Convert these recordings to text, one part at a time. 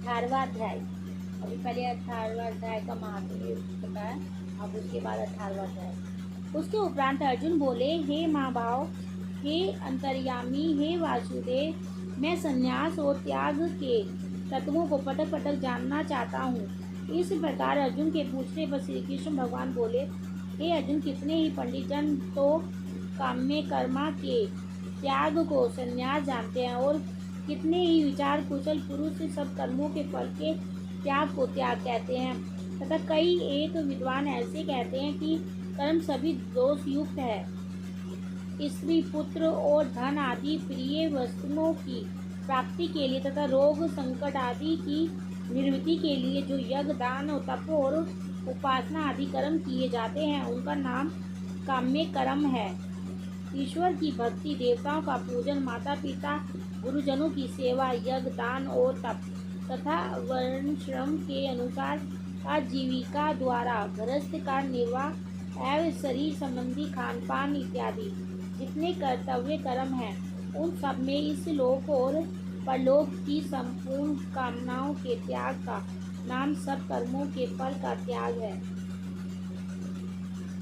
18वां अध्याय। अभी पहले 18वां अध्याय का महात्म्य बताया, अब उसके बाद 18वां अध्याय। उसके उपरांत अर्जुन बोले, हे महाभाव, हे अंतर्यामी, हे वासुदेव, मैं संन्यास और त्याग के तत्वों को पटक पटक जानना चाहता हूँ। इस प्रकार अर्जुन के पूछने पर श्री कृष्ण भगवान बोले, हे अर्जुन, कितने ही पंडित जन तो काम्य कर्मा के त्याग को संन्यास जानते हैं, और कितने ही विचार कुशल पुरुष सब कर्मों के फल के त्याग को त्याग कहते हैं, तथा कई एक विद्वान ऐसे कहते हैं कि कर्म सभी दोष युक्त है। स्त्री, पुत्र और धन आदि प्रिय वस्तुओं की प्राप्ति के लिए तथा रोग संकट आदि की निवृत्ति के लिए जो यज्ञ, दान और तप और उपासना आदि कर्म किए जाते हैं, उनका नाम काम्य कर्म है। ईश्वर की भक्ति, देवताओं का पूजन, माता पिता गुरुजनों की सेवा, यज्ञ, दान और तप तथा वर्णाश्रम के अनुसार आजीविका द्वारा गृहस्थ का निर्वाह एवं शरीर संबंधी खान पान इत्यादि जितने कर्तव्य कर्म हैं, उन सब में इस लोक और परलोक की संपूर्ण कामनाओं के त्याग का नाम सब कर्मों के फल का त्याग है।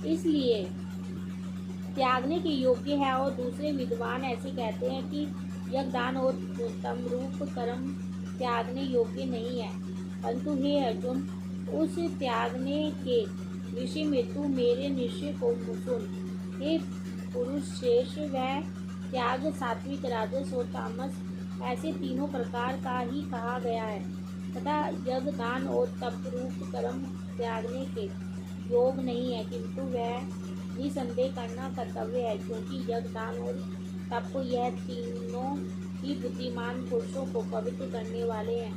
इसलिए त्यागने के योग्य है, और दूसरे विद्वान ऐसे कहते हैं कि यज्ञ, दान और तमरूप कर्म त्यागने योग्य नहीं है। परंतु हे अर्जुन, उस त्यागने के विषय में तू मेरे निश्चय को सुन। हे पुरुष शेष, वह त्याग सात्विक, राजस और तामस ऐसे तीनों प्रकार का ही कहा गया है, तथा यज्ञ, दान और तप रूप कर्म त्यागने के योग नहीं है, किंतु वह निसंदेह करना कर्तव्य है, क्योंकि यज्ञ, दान और तप यह तीनों ही बुद्धिमान पुरुषों को पवित्र करने वाले हैं।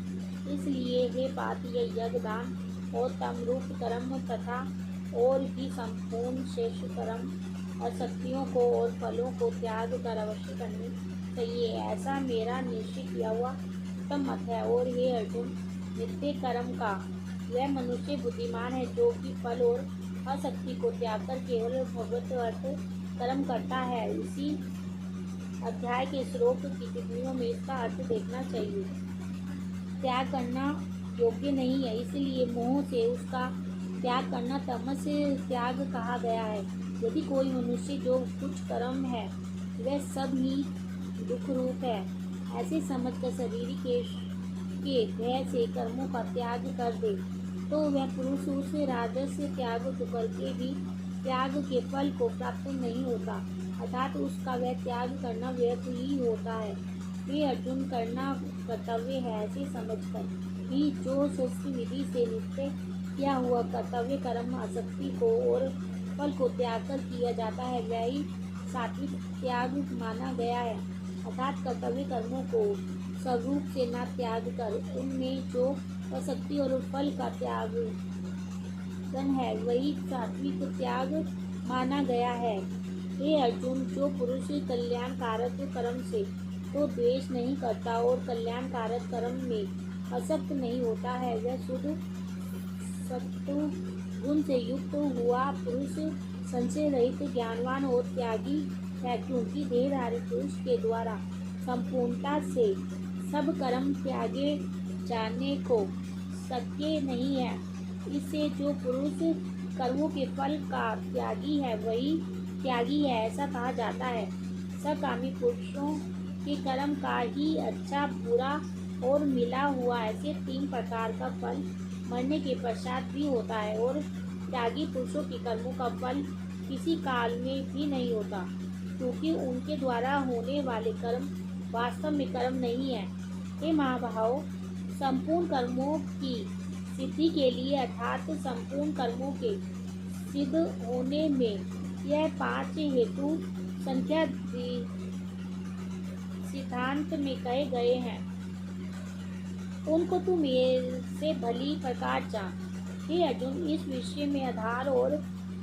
इसलिए हे पार्थ, ये यज्ञ, दान और तमरूप कर्म तथा और भी संपूर्ण शेष कर्म और शक्तियों को और फलों को त्याग कर अवश्य करनी चाहिए, ऐसा मेरा निश्चय किया हुआ उत्तम मत है। और हे अर्जुन, नित्य कर्म का वह मनुष्य बुद्धिमान है जो कि फल और अशक्ति को त्याग कर केवल भगवत अर्थ कर्म करता है। इसी अध्याय के श्लोक की टिप्पणियों में इसका अर्थ देखना चाहिए। त्याग करना योग्य नहीं है, इसलिए मोह से उसका त्याग करना तमस त्याग कहा गया है। यदि कोई मनुष्य जो कुछ कर्म है वह सब ही दुख रूप है, ऐसे समझकर शरीर के भय से कर्मों का त्याग कर दे, तो वह पुरुष उस राजस त्याग करके भी त्याग के फल को प्राप्त नहीं होता, अर्थात उसका वह त्याग करना व्यर्थ ही होता है। ये अर्जुन, करना कर्तव्य है ऐसे समझकर ही जो शास्त्र विधि से नित्य किया हुआ कर्तव्य कर्म आसक्ति को और फल को त्याग कर किया जाता है, वह ही सात्विक त्याग माना गया है, अर्थात कर्तव्य कर्मों को स्वरूप से न त्याग कर उनमें जो आसक्ति और फल का त्याग है, वही सात्विक त्याग माना गया है। हे अर्जुन, जो पुरुष कल्याणकारक कर्म से तो द्वेष नहीं करता और कल्याणकारक कर्म में आसक्त नहीं होता है, वह शुद्ध सत्व गुण से युक्त हुआ पुरुष संशय रहित, ज्ञानवान और त्यागी है, क्योंकि देहधारी पुरुष के द्वारा संपूर्णता से सब कर्म त्यागे जाने को शक्य नहीं है। इससे जो पुरुष कर्मों के फल का त्यागी है, वही त्यागी है ऐसा कहा जाता है। सकामी पुरुषों के कर्म का ही अच्छा, बुरा और मिला हुआ ऐसे 3 प्रकार का फल मरने के पश्चात भी होता है, और त्यागी पुरुषों के कर्मों का फल किसी काल में भी नहीं होता, क्योंकि उनके द्वारा होने वाले कर्म वास्तव में कर्म नहीं है। हे महाभाव, संपूर्ण कर्मों की सिद्धि के लिए अर्थात संपूर्ण कर्मों के सिद्ध होने में यह 5 हेतु संख्या सिद्धांत में कहे गए हैं, उनको तू मेरे से भली प्रकार जान। हे अर्जुन, इस विषय में आधार और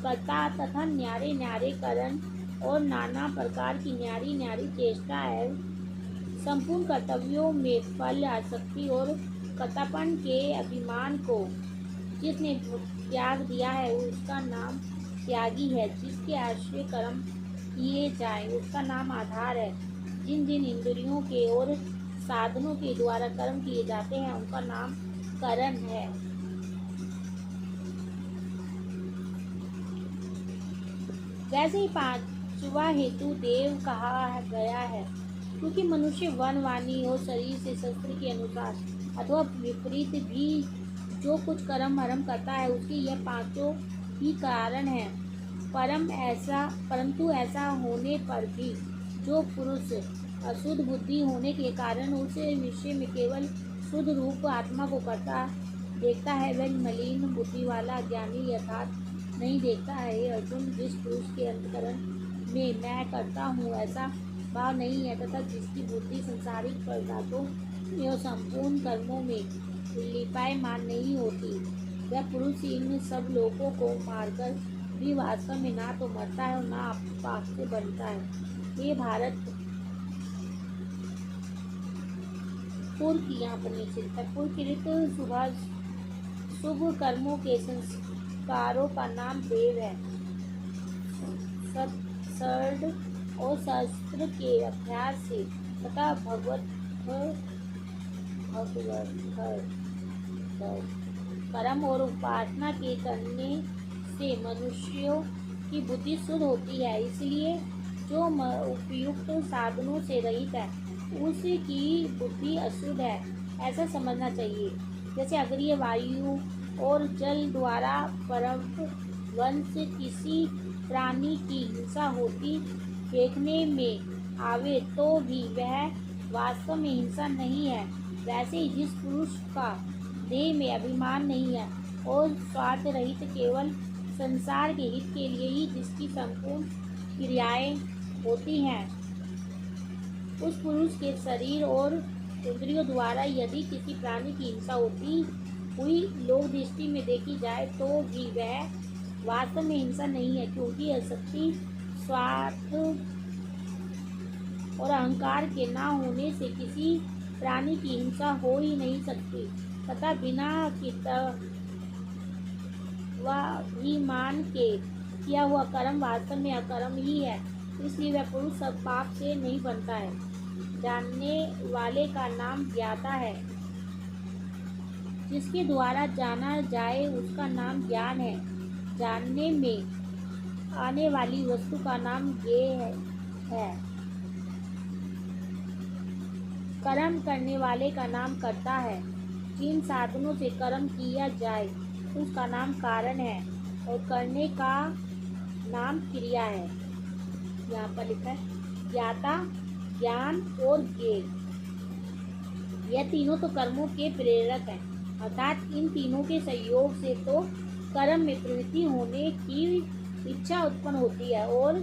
कर्ता तथा न्यारे न्यारे करण और नाना प्रकार की न्यारी न्यारी चेष्टा एवं संपूर्ण कर्तव्यों में फल, आसक्ति और कर्तापन के अभिमान को जिसने त्याग दिया है, उसका नाम त्यागी है। जिसके आश्रय कर्म किए जाए उसका नाम आधार है। जिन जिन इंद्रियों के और साधनों के द्वारा कर्म किए जाते हैं उनका नाम करण है। वैसे ही पांचवा हेतु देव कहा गया है, क्योंकि मनुष्य वन, वाणी और शरीर से शस्त्र के अनुसार अथवा विपरीत भी जो कुछ कर्म हरम करता है, उसके यह पांचों ही कारण है। परंतु ऐसा होने पर भी जो पुरुष अशुद्ध बुद्धि होने के कारण उस विषय में केवल शुद्ध रूप आत्मा को करता देखता है, वह मलिन बुद्धि वाला ज्ञानी यथार्थ नहीं देखता है। हे अर्जुन, जिस पुरुष के अंतकरण में मैं करता हूँ ऐसा भाव नहीं है तथा जिसकी बुद्धि संसारिक पदार्थों एवं संपूर्ण कर्मों में लिपायमान नहीं होती, वह पुरुष इन सब लोगों को मारकर भी वास्तव में ना तो मरता है और ना पाप से बनता है। ये भारत पुरकृत शुभ कर्मों के संस्कारों का नाम देव है। सद और शास्त्र के अभ्यास से तथा भगवत कर्म और उपासना के करने से मनुष्यों की बुद्धि शुद्ध होती है। इसलिए जो उपयुक्त साधनों से रहित है उसकी बुद्धि अशुद्ध है, ऐसा समझना चाहिए। जैसे अग्नि, वायु और जल द्वारा परमवंश किसी प्राणी की हिंसा होती देखने में आवे तो भी वह वास्तव में हिंसा नहीं है। वैसे ही जिस पुरुष का देह में अभिमान नहीं है और स्वार्थ रहित केवल संसार के हित के लिए ही जिसकी संपूर्ण क्रियाएं होती हैं, उस पुरुष के शरीर और इंद्रियों द्वारा यदि किसी प्राणी की हिंसा होती हुई लोक दृष्टि में देखी जाए तो भी वह वास्तव में हिंसा नहीं है, क्योंकि आसक्ति, स्वार्थ और अहंकार के ना होने से किसी प्राणी की हिंसा हो ही नहीं सकती तथा बिना अभिमान के किया हुआ कर्म वास्तव में अकर्म ही है। इसलिए वह पुरुष सब पाप से नहीं बनता है। जानने वाले का नाम ज्ञाता है, जिसके द्वारा जाना जाए उसका नाम ज्ञान है। जानने में आने वाली वस्तु का नाम ज्ञेय है। कर्म करने वाले का नाम कर्ता है। जिन साधनों से कर्म किया जाए उसका नाम कारण है और करने का नाम क्रिया है। यहाँ पर लिखा है ज्ञाता, ज्ञान और ज्ञेय, यह तीनों तो कर्मों के प्रेरक हैं, अर्थात इन तीनों के सहयोग से तो कर्म में प्रवृत्ति होने की इच्छा उत्पन्न होती है और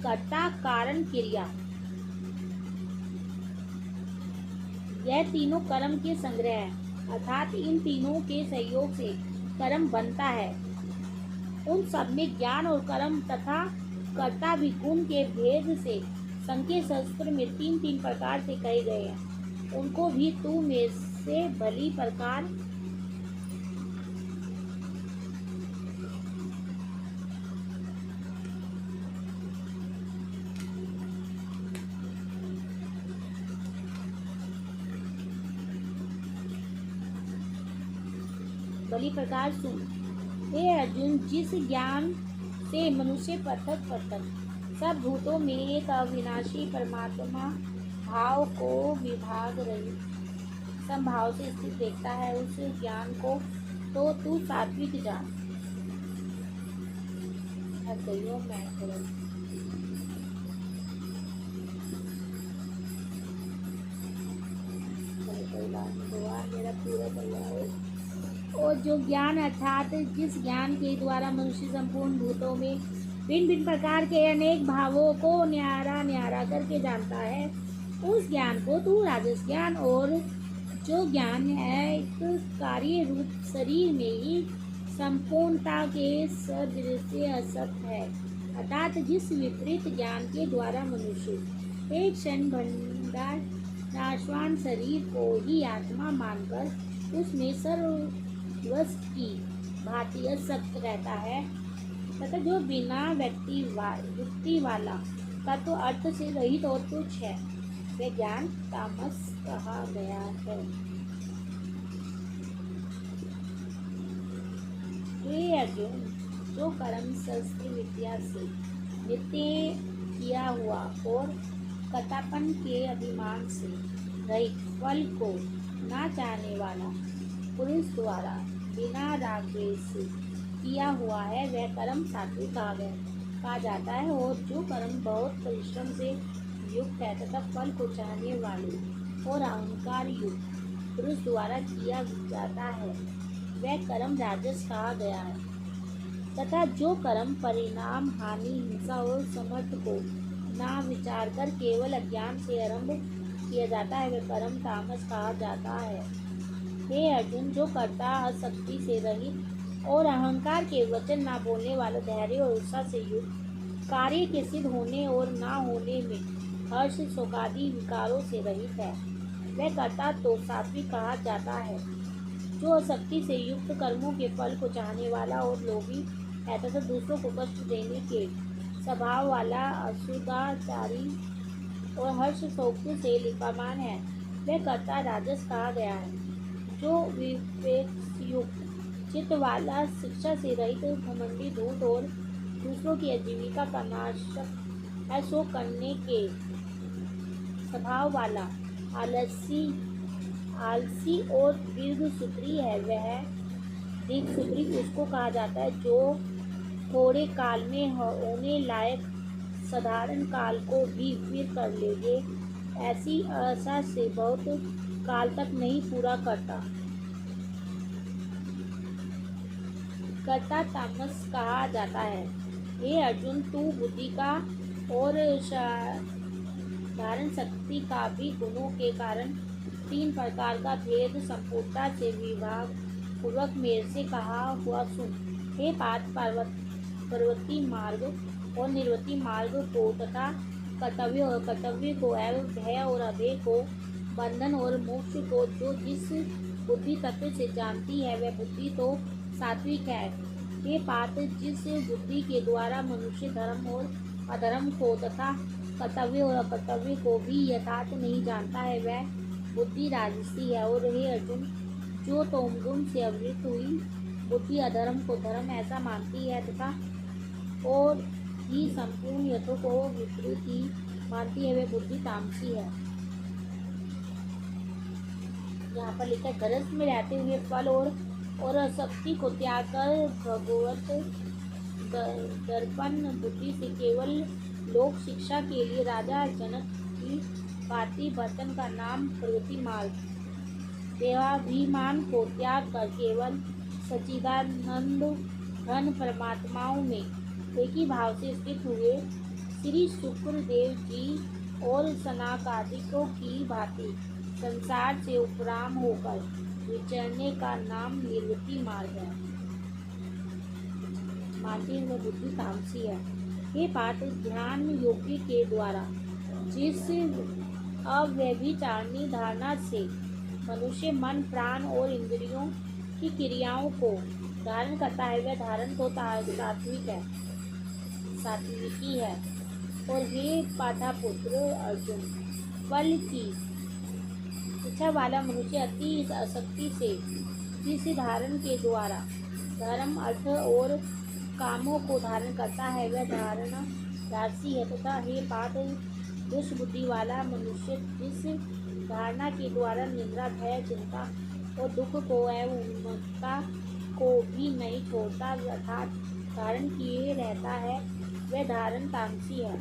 कर्ता, कारण, क्रिया, यह तीनों कर्म के संग्रह हैं, अर्थात इन तीनों के सहयोग से कर्म बनता है। उन सब में ज्ञान और कर्म तथा कर्ता भी गुण के भेद से संख्य शास्त्र में 3-3 प्रकार से कहे गए हैं। उनको भी तू में से भली प्रकार सुन। हे अर्जुन, जिस ज्ञान से मनुष्य पृथक सब भूतों में एक अविनाशी परमात्मा भाव को विभाग रहित संभाव से स्थित देखता है, उस ज्ञान को तो तू सात्विक जान। मेरा पूरा तैयार और जो ज्ञान अर्थात जिस ज्ञान के द्वारा मनुष्य संपूर्ण भूतों में भिन्न भिन्न प्रकार के अनेक भावों को न्यारा करके जानता है, उस ज्ञान को तू राजस ज्ञान। और जो ज्ञान है एक कार्य रूप शरीर में ही संपूर्णता के सदृश्य असत है, अर्थात जिस विपरीत ज्ञान के द्वारा मनुष्य एक क्षण भंडार नाशवान शरीर को ही आत्मा मानकर उसमें सर्वस्व की भांति असक्त रहता है, तथा जो बिना युक्ति वाला तत्व अर्थ से रहित और तुच्छ है, वह ज्ञान तामस कहा गया है। हे अर्जुन, जो कर्म शस्त्र विद्या से नित्य किया हुआ और कटापन के अभिमान से रहित फल को ना चाहने वाला पुरुष द्वारा बिना राग द्वेष से किया हुआ है, वह कर्म सात्विक कहा जाता है। और जो कर्म बहुत परिश्रम से युक्त है तथा फल को चाहने वाले और अहंकार युक्त पुरुष द्वारा किया जाता है, वह कर्म राजस कहा गया है। तथा जो कर्म परिणाम हानि हिंसा और समर्थ को ना विचार कर केवल अज्ञान से आरंभ किया जाता है, वह कर्म तामस कहा जाता है। हे अर्जुन, जो कर्ता आसक्ति से रहित और अहंकार के वचन ना बोलने वाला धैर्य और उत्साह से युक्त कार्य के सिद्ध होने और ना होने में हर्ष शोकादि विकारों से रहित है, वह कर्ता तो सात्विक कहा जाता है। जो आसक्ति से युक्त कर्मों के फल को चाहने वाला और लोभी है तथा दूसरों को कष्ट देने के स्वभाव वाला असुदाचारी और हर्ष शोक से लिपामान है, वह कर्ता राजस कहा गया है। जो विवेक युक्त चित्त वाला, शिक्षा से रहित, घमंडी, धूर्त और दूसरों की आजीविका का नाशक है, सो करने के स्वभाव वाला, आलसी और दीर्घसूत्री है, वह दीर्घसूत्री उसको कहा जाता है जो थोड़े काल में होने लायक साधारण काल को भी फिर कर लेंगे, ऐसी आशा से बहुत काल तक नहीं पूरा करता तामस कहा जाता है। हे अर्जुन, तू बुद्धि का और धारण शक्ति का भी गुणों के कारण 3 प्रकार का भेद संपूर्णता से विभाग पूर्वक मेरे से कहा हुआ सुन। हे पार्थ, पर्वती मार्ग और निर्वती मार्ग को तथा कर्तव्य और कर्तव्य को एवं भय और अभय को, बंधन और मोक्ष को जो जिस बुद्धि तत्व से जानती है, वह बुद्धि तो सात्विक है। हे पार्थ, जिस बुद्धि के द्वारा मनुष्य धर्म और अधर्म को तथा कर्तव्य और अकर्तव्य को भी यथार्थ नहीं जानता है, वह बुद्धि राजसी है। और हे अर्जुन, जो तमोगुण से आवृत हुई बुद्धि अधर्म को धर्म ऐसा मानती है तथा और ही संपूर्ण यथों को विपरीत ही मानती है, वह बुद्धि तामसी है। यहाँ पर लिखा है, गृहस्थ में रहते हुए फल और आसक्ति को त्याग कर भगवत दर्पण बुद्धि से केवल लोक शिक्षा के लिए राजा जनक की भांति बर्तन का नाम प्रगति मार्ग, देहाभिमान को त्याग कर केवल सच्चिदानंद घन परमात्माओं में एक ही भाव से स्थित हुए श्री शुक्रदेव जी और सनाकादिकों की भांति संसार से उपराम होकर विचरने का नाम निर्वृत्ति मार्ग है। मानती है वह बुद्धि तामसी है। हे पार्थ, ध्यान योगी के द्वारा जिस अव्यभिचारिणी धारणा से मनुष्य मन, प्राण और इंद्रियों की क्रियाओं को धारण करता है, वह धारण तो सात्विकी है। और हे पाठापुत्र अर्जुन, फल की इच्छा वाला मनुष्य अति आसक्ति से जिस धारण के द्वारा धर्म, अर्थ और कामों को धारण करता है, वह धारणा राजसी है। तथा हे पार्थ, दुष्बुद्धि वाला मनुष्य जिस धारणा के द्वारा निंदा, भय, चिंता और दुख को एवं उन्मत्तता को भी नहीं छोड़ता अर्थात धारण किए रहता है, वह धारण तामसी है।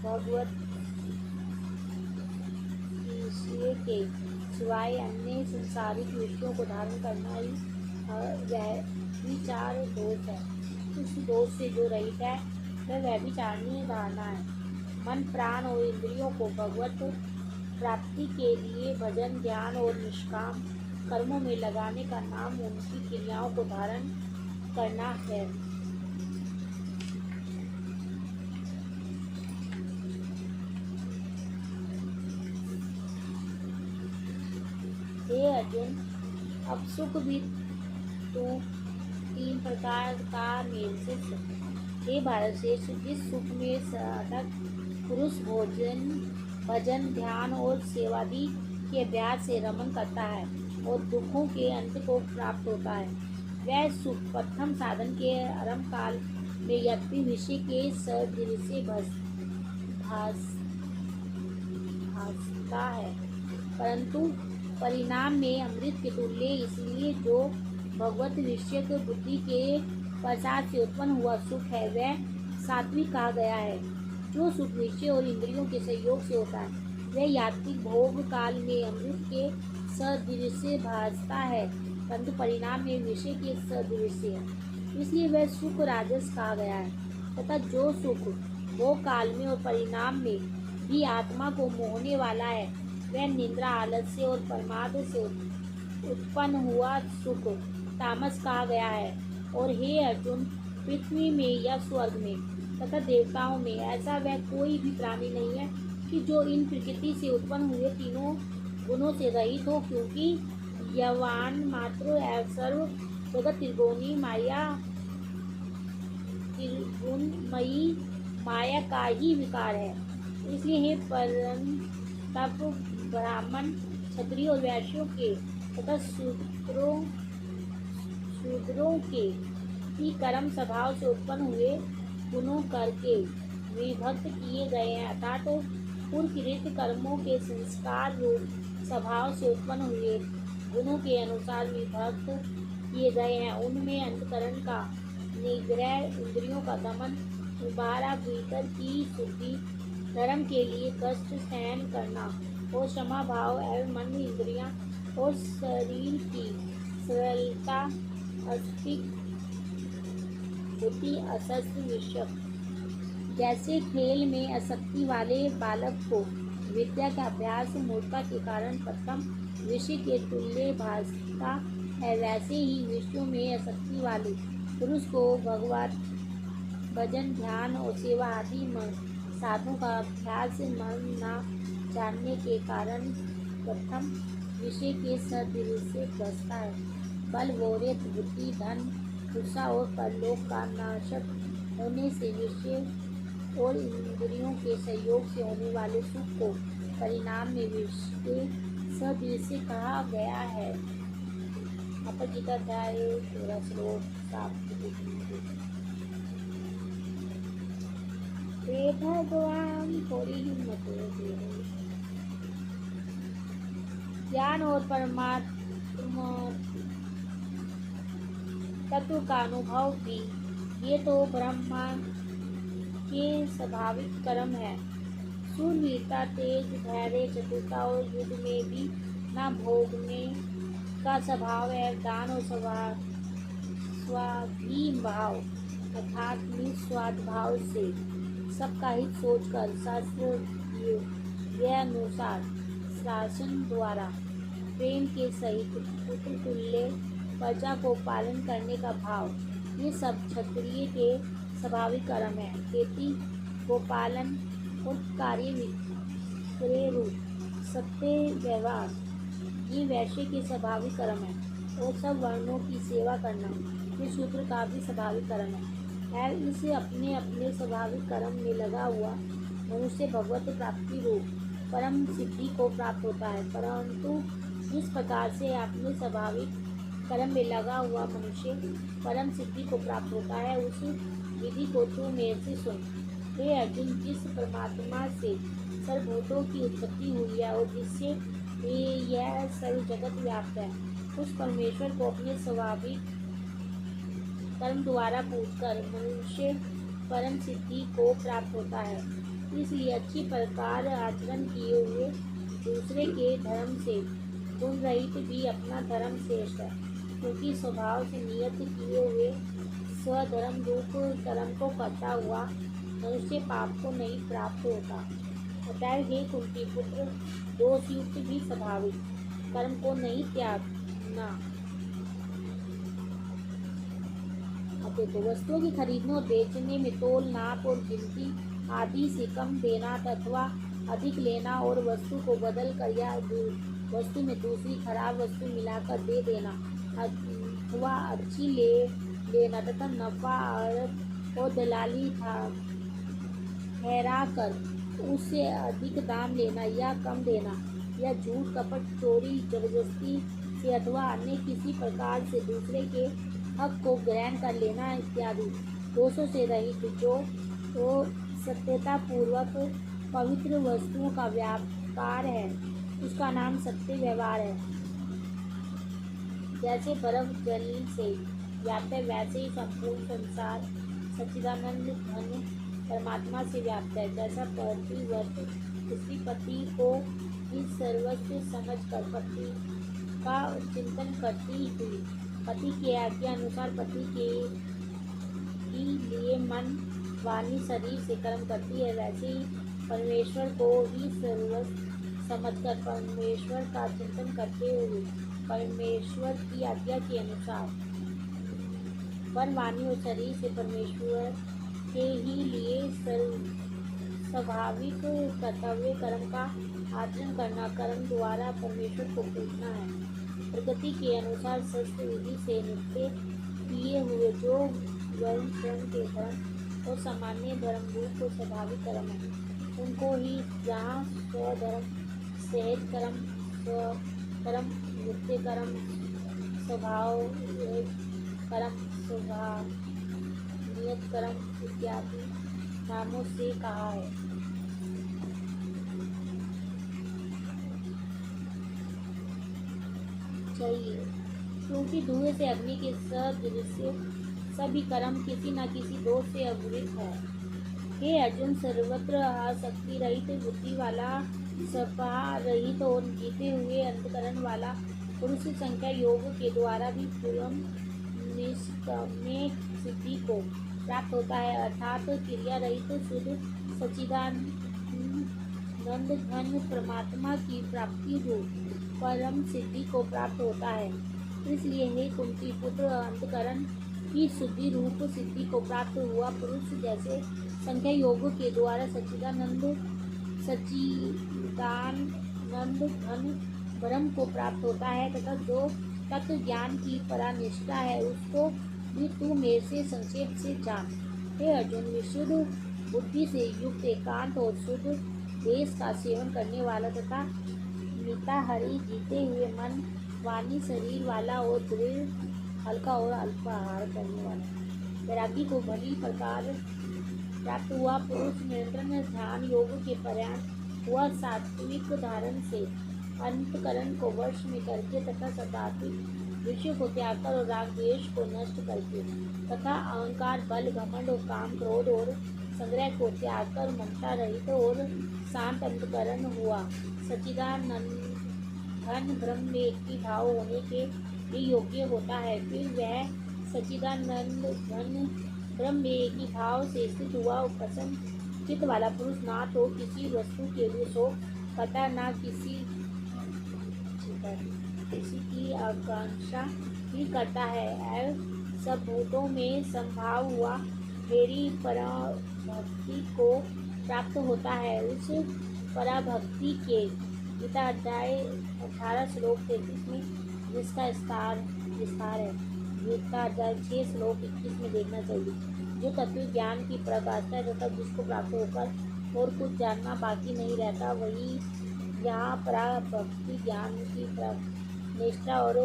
भगवत विषय के सिवाय अन्य संसारिक विषयों को धारण करना ही वह विचार दोष है। उस दोष से जो रहित है, वह विचारणीय धारणा है। मन, प्राण और इंद्रियों को भगवत प्राप्ति के लिए भजन, ध्यान और निष्काम कर्मों में लगाने का नाम उनकी क्रियाओं को धारण करना है। हे अर्जुन, अब सुख भी तू 3 प्रकार का मेल से सुख। हे भारत श्रेष्ठ, जिस सुख में साधक पुरुष भोजन भजन, ध्यान और सेवादि के अभ्यास से रमन करता है और दुखों के अंत को प्राप्त होता है। वह सुख प्रथम साधन के आरंभ काल में यद्यपि विषय के सदृश्य भासता है, परंतु परिणाम में अमृत के तुल्य, इसलिए जो भगवत विषयक बुद्धि के प्रसाद से उत्पन्न हुआ सुख है वह सात्विक कहा गया है। जो सुख विषय और इंद्रियों के सहयोग से होता है वह यात्रिक भोग काल में अमृत के सदृश्य भासता है, परंतु परिणाम में विषय के सदृश्य है, इसलिए वह सुख राजस कहा गया है। तथा जो सुख भोग काल में और परिणाम में भी आत्मा को मोहने वाला है वह निद्रा, आलस्य और प्रमाद से उत्पन्न हुआ सुख तामस कहा गया है। और हे अर्जुन, पृथ्वी में या स्वर्ग में तथा देवताओं में ऐसा वह कोई भी प्राणी नहीं है कि जो इन प्रकृति से उत्पन्न हुए तीनों गुणों से रहित हो, क्योंकि यवान मात्र सर्व जगत त्रिगुणी माया, त्रिगुणमयी माया का ही विकार है। इसलिए हे परम तप ब्राह्मण, क्षत्रिय और वैश्यों के तथा शूद्रों के ही कर्म स्वभाव से उत्पन्न हुए गुणों करके विभक्त किए गए हैं, अर्थात पूर्वकृत कर्मों के संस्कार रूप स्वभाव से उत्पन्न हुए गुणों के अनुसार विभक्त किए गए हैं। उनमें अंतकरण का निग्रह, इंद्रियों का दमन, बाहर भीतर की शुद्धि, धर्म के लिए कष्ट सहन करना और क्षमा भाव एवं मन, इंद्रियां और शरीर की सरलता, अस्तिक बुद्धि, असस्त विषय। जैसे खेल में आसक्ति वाले बालक को विद्या का अभ्यास मूर्खता के कारण प्रथम विषय के तुल्य भासता है, वैसे ही विषयों में आसक्ति वाले पुरुष को भगवत भजन, ध्यान और सेवा आदि साधनों का अभ्यास मन न जानने के कारण प्रथम विषय के सदृश्य बसता है। बल, वोरियत, बुद्धि, धन, गुस्सा और परलोक का नाशक होने से विषय और इंद्रियों के सहयोग से होने वाले सुख को परिणाम में विषय सदृश्य कहा गया है। अपगीता अध्याय 13 श्लोक 7। हे भगवान, थोड़ी हिम्मत दे। ज्ञान और परमात्मा तत्व का अनुभव भी ये तो ब्रह्मा के स्वाभाविक कर्म है। शूरवीरता, तेज, धैर्य, चतुरता और युद्ध में भी न भोगने का स्वभाव है। दान और स्वाभिभाव अर्थात निस्वार्थ भाव से सबका हित सोचकर शास्त्रों के अनुसार शासन द्वारा प्रेम के सहित पुत्र तुल्य प्रजा को पालन करने का भाव, ये सब क्षत्रिय के स्वाभाविक कर्म है। खेती, गोपालन और कार्य विक्रय रूप सत्य व्यवहार ये वैश्य के स्वाभाविक कर्म है। और सब वर्णों की सेवा करना ये शूद्र का भी स्वाभाविक कर्म है। इस अपने अपने स्वाभाविक कर्म में लगा हुआ मनुष्य भगवत प्राप्ति रूप परम सिद्धि को प्राप्त होता है। परंतु जिस प्रकार से अपने स्वाभाविक कर्म में लगा हुआ मनुष्य परम सिद्धि को प्राप्त होता है, उस विधि को तू मेरे से सुन। हे अर्जुन, जिस परमात्मा से सर्वभूतों की उत्पत्ति हुई है और जिससे यह सर्व जगत व्याप्त है, उस परमेश्वर को अपने स्वाभाविक कर्म द्वारा पूजकर मनुष्य परम सिद्धि को प्राप्त होता है। इसलिए अच्छी प्रकार आचरण किए हुए दूसरे के धर्म से गुण रहित भी अपना धर्म श्रेष्ठ है, क्योंकि स्वभाव से नियत किए हुए स्वधर्म रूप कर्म को करता हुआ मनुष्य पाप को नहीं प्राप्त होता। अतएव हे कुंती पुत्र, दोषयुक्त भी स्वाभाविक कर्म को नहीं त्यागना। अब देखो, वस्तुओं की खरीदने और बेचने में तोल, नाप और गिनती आदि से कम देना अथवा अधिक लेना और वस्तु को बदल कर या वस्तु में दूसरी खराब वस्तु मिलाकर दे देना अथवा अच्छी ले लेना तथा नफा और दलाली ठहरा कर उससे अधिक दाम लेना या कम देना, या झूठ कपट चोरी जबरदस्ती से अथवा अन्य किसी प्रकार से दूसरे के हक को ग्रहण कर लेना इत्यादि दोषों से रहित जो तो सत्यता पूर्वक पवित्र वस्तुओं का व्यापार है, उसका नाम सत्य व्यवहार है। जैसे बर्फ जल से व्याप्त है, वैसे ही संपूर्ण संसार सच्चिदानंद घन परमात्मा से व्याप्त है। जैसा पतिव्रत स्त्री पति को ही सर्वस्व समझ कर पति का चिंतन करती हुई पति के आज्ञा अनुसार पति के ही लिए मन वाणी शरीर से कर्म करती है, वैसे ही परमेश्वर को ही सर्वस्व समझकर परमेश्वर का चिंतन करते हुए परमेश्वर की आज्ञा के अनुसार मन वाणी और शरीर से परमेश्वर के ही लिए स्वाभाविक कर्तव्य कर्म का आचरण करना, कर्म द्वारा परमेश्वर को पूजना है। प्रकृति के अनुसार शस्त्र विधि से नित्य किए हुए जो वर्ण स्वयं के धर्म और सामान्य धर्म रूप को स्वाभाविक कर्म है, उनको ही जहाँ स्वधर्म सहज कर्म स्वकर्म नित्य कर्म स्वभाव कर्म स्वभाव नियत कर्म इत्यादि नामों से कहा है। चाहिए क्योंकि धुएं से अग्नि के सदृश्य सभी कर्म किसी न किसी दोष से आवृत है। हे अर्जुन, सर्वत्र आसक्ति रहित बुद्धि वाला, सपा रहित और जीते हुए अंतकरण वाला पुरुष संख्या योग के द्वारा भी पूर्ण निष्काम्य सिद्धि को प्राप्त होता है, अर्थात क्रिया रहित शुद्ध सच्चिदानंद घन परमात्मा की प्राप्ति रूप परम सिद्धि को प्राप्त होता है। इसलिए हे कुंती पुत्र, अंतकरण की शुद्धि रूप सिद्धि को प्राप्त हुआ पुरुष जैसे संख्या योग के द्वारा सच्चिदानंद घन ब्रह्म को प्राप्त होता है, तथा जो तत्व ज्ञान की परानिष्ठा है उसको भी तू मेरे से संक्षेप से जान। हे अर्जुन, विशुद्ध बुद्धि से युक्त एकांत और शुद्ध देश का सेवन करने वाला तथा मिताहारी जीते हुए मन वाणी शरीर वाला और दृढ़ हल्का और अल्पाहार करने वाला वैरागी को भली प्रकार प्राप्त हुआ पुरुष निरंतर ध्यान योग के पर्याप्त हुआ सात्विक धारण से अंतकरण को वश में करके तथा सदात्विक विषय को त्याग कर और राग द्वेष को नष्ट करके तथा अहंकार बल घमंड और काम क्रोध और संग्रह को त्याग कर ममता रहित और शांत अंतकरण हुआ सच्चिदानंद घन ब्रह्म में एक ही भाव होने के लिए योग्य होता है। फिर वह सच्चिदानंद घन ब्रह्म में एक ही भाव से स्थित हुआ प्रसन्न चित्त वाला पुरुष ना तो किसी वस्तु के लिए शोक करता, ना किसी की आकांक्षा भी करता है। सब भूतों में संभाव हुआ मेरी पराभक्ति को प्राप्त होता है। उस पराभक्ति के गीता अध्याय 18 श्लोक 33 में जिसका विस्तार है, गीता अध्याय 6 श्लोक 21 में देखना चाहिए। जो तत्व ज्ञान की प्रकाशता है तथा जिसको प्राप्त होकर और कुछ जानना बाकी नहीं रहता, वही यहाँ पराभक्ति ज्ञान की निष्ठा और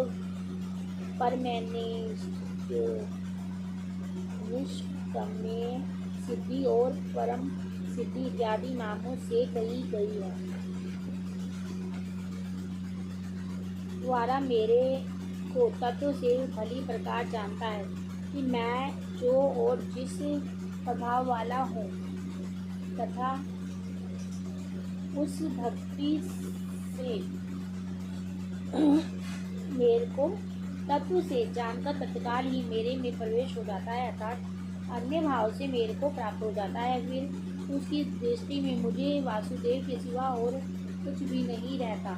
निष्काम्य सिद्धि और परम सिद्धि इत्यादि नामों से कही गई है। द्वारा मेरे को तत्व से भली प्रकार जानता है कि मैं जो और जिस स्वभाव वाला हूँ तथा उस भक्ति से मेरे को तत्व से जानकर तत्काल ही मेरे में प्रवेश हो जाता है, अर्थात अन्य भाव से मेरे को प्राप्त हो जाता है। फिर उसकी दृष्टि में मुझे वासुदेव के सिवा और कुछ भी नहीं रहता।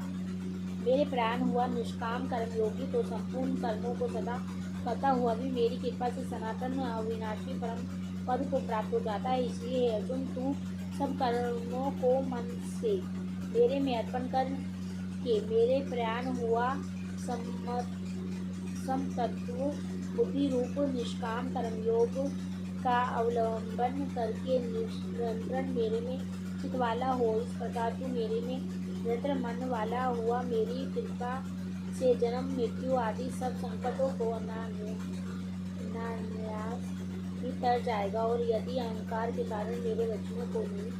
मेरे प्राण हुआ निष्काम कर्मयोगी तो संपूर्ण कर्मों को सदा करता हुआ भी मेरी कृपा से सनातन अविनाशी परम पद को प्राप्त हो जाता है। इसलिए अर्जुन, तू सब कर्मों को मन से मेरे में अर्पण कर के मेरे प्राण हुआ समतत्व बुद्धि रूप निष्काम कर्मयोग का अवलंबन करके निरंतर मेरे में चित वाला हो। इस प्रकार तू मेरे में निरंतर मन वाला हुआ मेरी कृपा से जन्म मृत्यु आदि सब संकटों को अनायास ही तर जाएगा। और यदि अहंकार के कारण मेरे वचनों को नहीं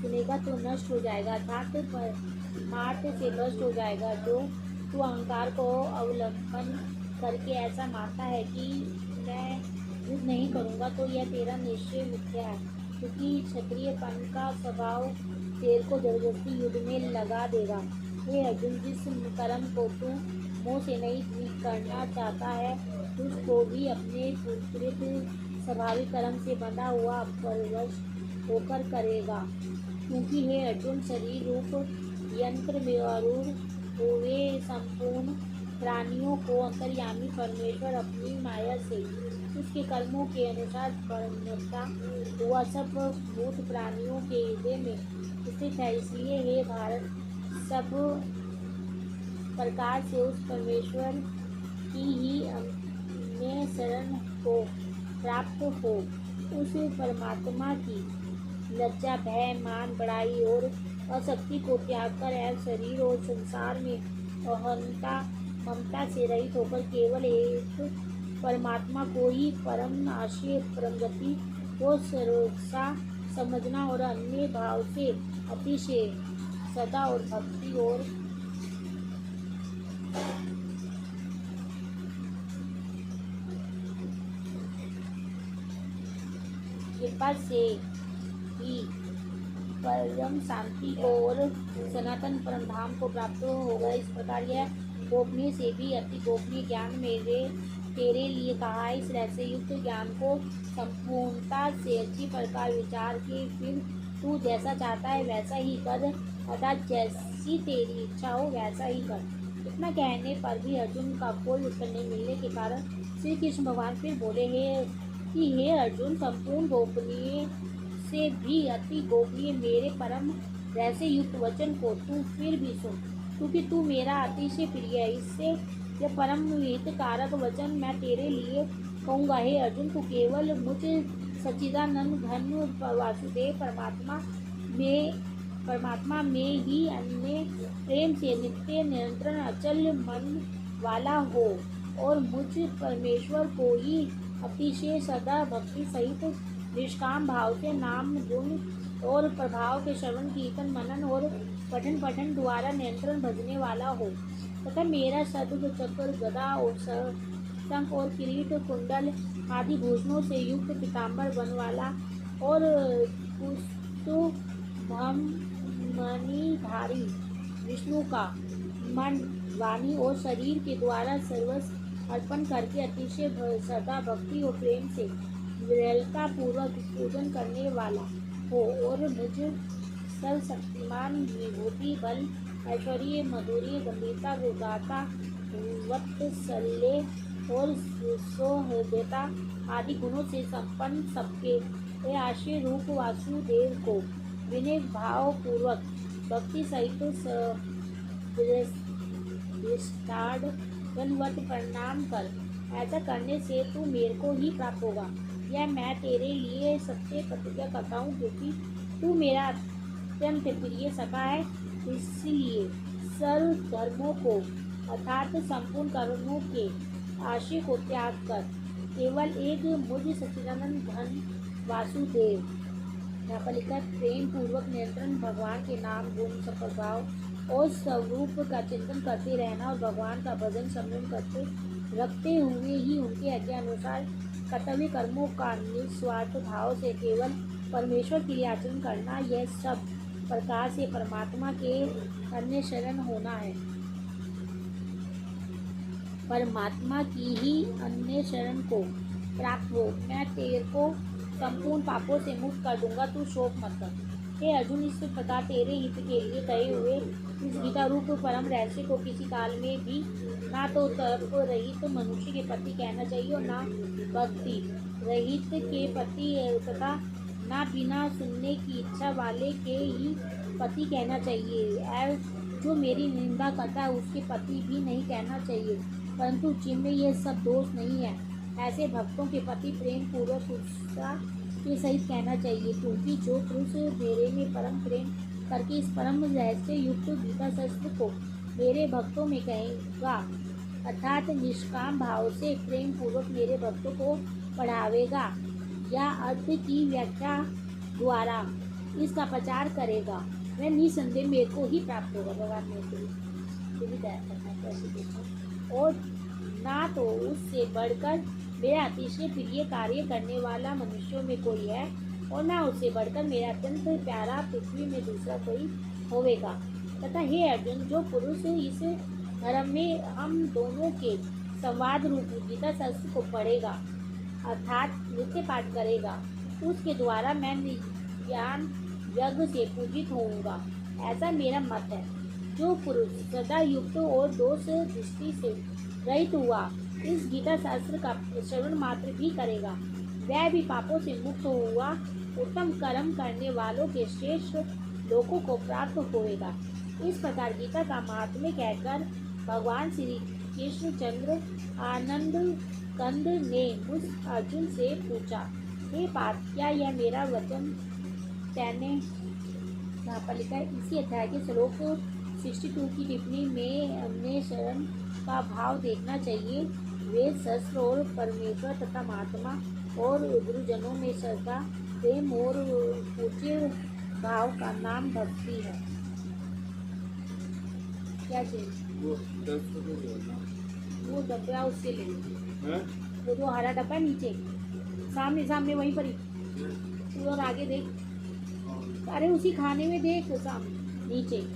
सुनेगा तो नष्ट हो जाएगा, अर्थात परमार्थ से नष्ट हो जाएगा। जो तू अहंकार को अवलंबन करके ऐसा मानता है कि मैं युद्ध नहीं करूँगा, तो यह तेरा निश्चय मिथ्या है, क्योंकि क्षत्रियपन का स्वभाव तेरे को जबरदस्ती युद्ध में लगा देगा। हे अर्जुन, जिस कर्म को तू मुँह से नहीं करना चाहता है, उसको भी अपने पूर्वकृत स्वाभाविक कर्म से बंधा हुआ परवश होकर करेगा। क्योंकि हे अर्जुन, शरीर रूप यंत्र में आरूढ़ हुए संपूर्ण प्राणियों को अंतर्यामी परमेश्वर अपनी माया से उसके कर्मों के अनुसार परिणता हुआ सब भूत प्राणियों के हृदय में स्थित है। इसलिए हे भारत, सब प्रकार से उस परमेश्वर की ही अन्य शरण को प्राप्त हो। उस परमात्मा की लज्जा, भय, मान, बड़ाई और अशक्ति को त्याग कर एवं शरीर और संसार में अहंता ममता से रहित होकर केवल एक परमात्मा को ही परम आश्रय, परम गति और सर्वसा समझना और अन्य भाव से अतिशय सदा और भक्ति और कृपा से ही परम शांति को और सनातन परम धाम को प्राप्त होगा। इस प्रकार यह गोपनीय से भी अति गोपनीय ज्ञान मेरे तेरे लिए कहा है। इस रहस्य युक्त ज्ञान को संपूर्णता से अच्छी प्रकार विचार के फिर तू जैसा चाहता है वैसा ही कर, अर्थात जैसी तेरी इच्छा हो वैसा ही कर। इतना कहने पर भी अर्जुन का कोई उत्तर नहीं मिलने के कारण श्री कृष्ण भगवान फिर बोले हे अर्जुन, संपूर्ण गोपनीय से भी अति गोपनीय मेरे परम रहस्य युक्त वचन को तू फिर भी सुन, क्योंकि तू मेरा अतिशय प्रिय है। इससे यह परम हितकारक वचन मैं तेरे लिए कहूँगा। हे अर्जुन, तू केवल मुझ सच्चिदानंद घन वासुदेव परमात्मा में ही अन्य प्रेम से नित्य निरंतर अचल मन वाला हो और मुझ परमेश्वर को ही अतिशय सदा भक्ति सहित निष्काम भाव से नाम गुण और प्रभाव के श्रवण कीर्तन मनन और पठन द्वारा नियंत्रण भजने वाला हो, तथा मेरा सद्गुण चक्र गदा और शंख और किरीट कुंडल आदि भूषणों से युक्त पीताम्बर वन वाला और मणिधारी विष्णु का मन, वाणी और शरीर के द्वारा सर्वस्व अर्पण करके अतिशय सदा भक्ति और प्रेम से विरलता पूर्वक पूजन करने वाला हो और मुझ सर्वशक्तिमान विभूति बल ऐश्वर्य मधुर्य गंभीरता उदारता वात्सल्य और सौहृदयता आदि गुणों से संपन्न सबके आश्रय रूप वासुदेव को विनय भाव पूर्वक भक्ति सहित दंडवत प्रणाम कर। ऐसा करने से तू मेरे को ही प्राप्त होगा। यह मैं तेरे लिए सत्य प्रतिज्ञा करता हूँ, क्योंकि तू मेरा अत्यंत प्रिय सखा है। इसलिए सर्व धर्मों को अर्थात संपूर्ण कर्मों के आशय को त्याग कर केवल एक मुझ सच्चिदानंद घन वासुदेव यहाँ पर लिखा प्रेम पूर्वक नियंत्रण भगवान के नाम गुण स्वभाव और स्वरूप का चिंतन करते रहना और भगवान का भजन स्मरण करते रखते हुए ही उनके आज्ञा अनुसार कर्तव्य कर्मों का निस्वार्थ भाव से केवल परमेश्वर के लिए आचरण करना, यह सब प्रकार से परमात्मा के अन्य शरण होना है। परमात्मा की ही अन्य शरण को प्राप्त हो। मैं तेरे को संपूर्ण पापों से मुक्त कर दूंगा, तू शोक मत कर। हे अर्जुन, इस प्रकार तेरे हित के लिए कहे हुए इस गीता रूप परम रहस्य को किसी काल में भी ना तो तर्क रहित मनुष्य के प्रति कहना चाहिए और ना भक्ति रहित के प्रति तथा ना बिना सुनने की इच्छा वाले के ही पति कहना चाहिए। जो मेरी निंदा करता है उसके पति भी नहीं कहना चाहिए, परंतु जिनमें यह सब दोष नहीं है ऐसे भक्तों के प्रति प्रेम पूर्वक उसका के सहित कहना चाहिए, क्योंकि जो पुरुष मेरे में परम प्रेम करके इस परम रहस्य युक्त गीता शास्त्र को मेरे भक्तों में कहेगा, अर्थात निष्काम भाव से प्रेम पूर्वक मेरे भक्तों को पढ़ावेगा या अर्थ की व्याख्या द्वारा इसका प्रचार करेगा, वह निसंदेह मेरे को ही प्राप्त होगा। भगवान मेरे को भी तैयार करना है ऐसे देखो। और ना तो उससे बढ़कर मेरा अतिशय प्रिय कार्य करने वाला मनुष्यों में कोई है, और ना उससे बढ़कर मेरा अत्यंत प्यारा पृथ्वी में दूसरा कोई होवेगा। तथा हे अर्जुन, जो पुरुष इस धर्म में हम दोनों के संवाद रूप गीता शास्त्र को पढ़ेगा, अर्थात नित्य पाठ करेगा, उसके द्वारा मैं ज्ञान यज्ञ से पूजित होऊंगा, ऐसा मेरा मत है। जो पुरुष सदा युक्त और दोष दृष्टि से रहित हुआ इस गीता शास्त्र का श्रवण मात्र भी करेगा, वह भी पापों से मुक्त हुआ उत्तम कर्म करने वालों के श्रेष्ठ लोकों को प्राप्त होएगा। इस प्रकार गीता का महात्म्य कहकर भगवान श्री कृष्णचंद्र आनंद कंद ने उस अर्जुन से पूछा, हे पार्थ, क्या यह मेरा वचन तैने यहाँ पर लिखा है। इसी अध्याय के श्लोक 62 की टिप्पणी में हमने शरण का भाव देखना चाहिए। वेद शस्त्र और परमेश्वर तथा महात्मा और गुरुजनों में श्रद्धा, प्रेम और पूज्य भाव का नाम भक्ति है। क्या चाहिए? वो डब्बा उससे ले लो, वो जो हरा डब्बा नीचे सामने सामने वहीं पर ही, तू और आगे देख, अरे उसी खाने में देख सामने नीचे।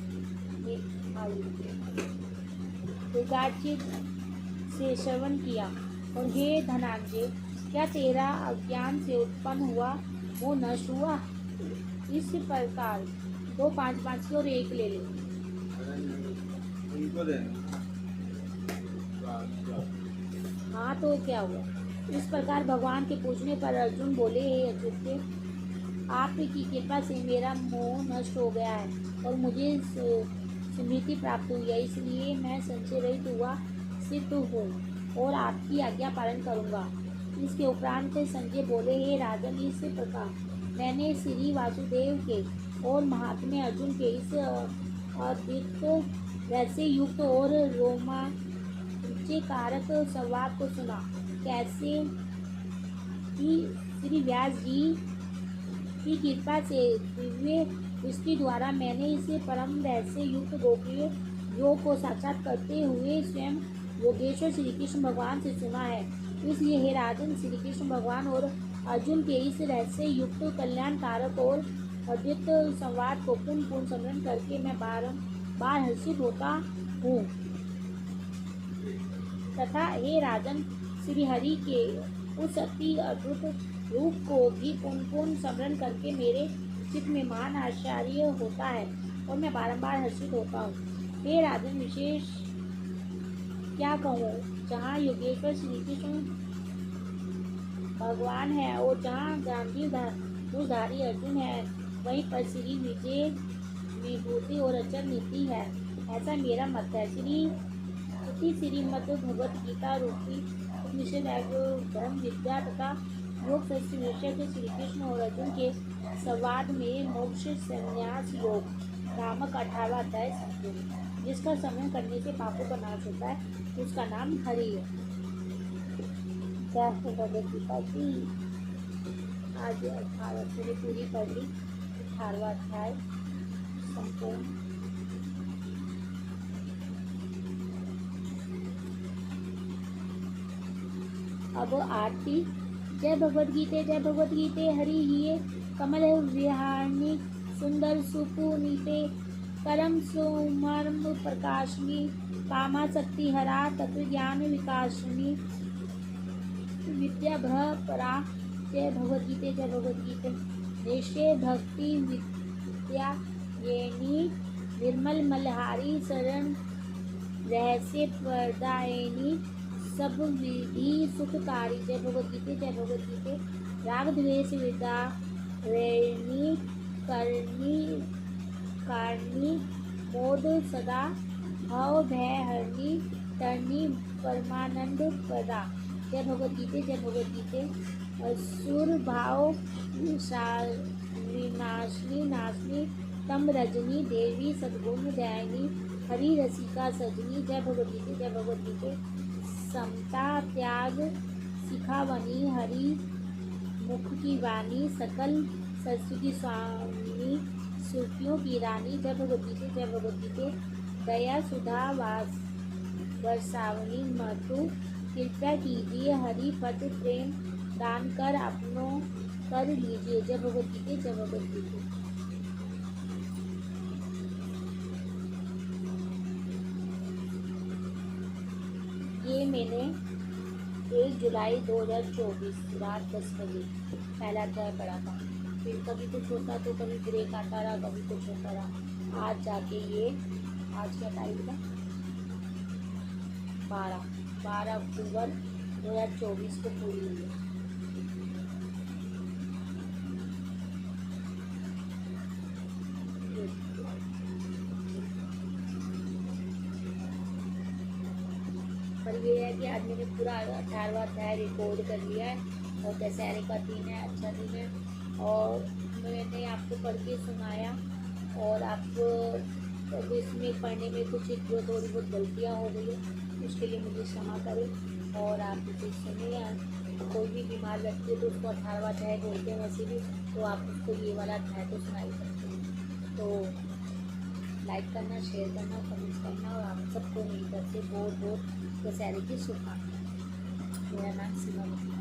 से श्रवण किया, और हे धनंजय, क्या तेरा अज्ञान से उत्पन्न हुआ वो नष्ट हुआ? इस प्रकार 2 5 की और 1 ले ले। हाँ तो क्या हुआ? इस प्रकार भगवान के पूछने पर अर्जुन बोले, हे अच्युत, आपकी कृपा से मेरा मोह नष्ट हो गया है और मुझे स्मृति प्राप्त हुई है, इसलिए मैं संशय रहित हुआ सिद्ध हूँ और आपकी आज्ञा पालन करूँगा। इसके उपरांत संजय बोले, हे राजन, इस प्रकार मैंने श्री वासुदेव के और महात्मा अर्जुन के इस अद्वितीय रहस्य युक्त और रोमांचकारक संवाद को सुना। कैसे कि श्री व्यास जी की कृपा से दिव्य दृष्टि द्वारा मैंने इसे परम रहस्य युक्त गोप्य योग को साक्षात करते हुए स्वयं योगेश्वर श्री कृष्ण भगवान से सुना है। इसलिए हे राजन, श्री कृष्ण भगवान और अर्जुन के इस रहस्य युक्त कल्याणकारक और अद्वितीय संवाद को पुनः स्मरण करके मैं बारंबार हर्षित होता हूँ। तथा हे राजन, श्री हरि के उस अति अद्भुत रूप को भी पुनः स्मरण करके मेरे चित्त में महान आश्चर्य होता है और मैं बारंबार हर्षित होता हूँ। हे राजन, विशेष क्या कहूँ, जहाँ योगेश्वर श्री कृष्ण भगवान है और जहाँ गांधीधारी अर्जुन है, वहीं पर श्री विजय विभूति और अचल नीति है, ऐसा मेरा मत है। श्रीमद् भगवद गीता रूपी उपनिषद धर्म विद्या तथा योग शास्त्र विषय के श्री कृष्ण और अर्जुन के संवाद में मोक्ष संन्यास योग नामक 18वां अध्याय संपूर्ण, जिसका समन करने से पापों का नाश होता है, उसका नाम हरि है। भगवद गीता की आज 18 पूरी कर ली, 18वां अध्याय संपूर्ण। अब आरती। जय भगवद गीते, जय भगवद गीते। हरि हिये कमल विहारिणी सुंदर सुपुनीते परम सुमर्म प्रकाशिनी कामा शक्ति हरा तत्व ज्ञान विकासिनी विद्या भ्र परा। जय भगवद गीते, जय भगवद गीते। निश्चय भक्ति विद्या येनी निर्मल मलहारी शरण रहस्य प्रदायिनी सब विधि सुखकारी। जय भगवद गीते, जय भगवद गीते। राग द्वेष विदा रेणी करनी मोद सदा भव भय हरणी तरणी परमानंद पदा। जय भगवद गीते, जय भगवद गीते। असुर भाव विनाशनी नाशनी तम रजनी देवी सद्गुण दयानी हरि रसिका सजनी। जय भगवती के जय भगवती के। समता त्याग सिखावनी हरि मुख की वाणी सकल सरस्वती स्वामी सूफियों की रानी। जय भगवती के जय भगवती के। दया सुधा वास बरसावनी मधु कृपया कीजिए हरि पद प्रेम दान कर अपनों कर लीजिए। जय भगवती के जय भगवती के। ये मैंने 1 जुलाई 2024 रात 10 बजे पहला अध्याय पढ़ा था। फिर कभी कुछ होता तो कभी ब्रेक आता रहा, कभी कुछ होता रहा। आज जाके ये आज क्या तारीख था 12 अक्टूबर 2024 को पूरी हुई है। पर ये है कि आज मैंने पूरा 18वां अध्याय रिकॉर्ड कर लिया है और दशहरे का दिन है, अच्छा दिन है और मैंने आपको पढ़ के सुनाया और आपको इसमें पढ़ने में कुछ जो थोड़ी बहुत गलतियाँ हो गई है उसके लिए मुझे क्षमा करें। और आप इसे सुने या कोई भी बीमार व्यक्ति है तो उसको 18वां अध्याय बोलते हैं वैसे भी, तो आप उसको ये वाला अध्याय तो सुना ही सकते हैं। तो लाइक करना, शेयर करना, कमेंट करना और आप सबको मेरी तरफ से बहुत बहुत दशहरे की शुभकामनाएं। मेरा नाम सीमा है।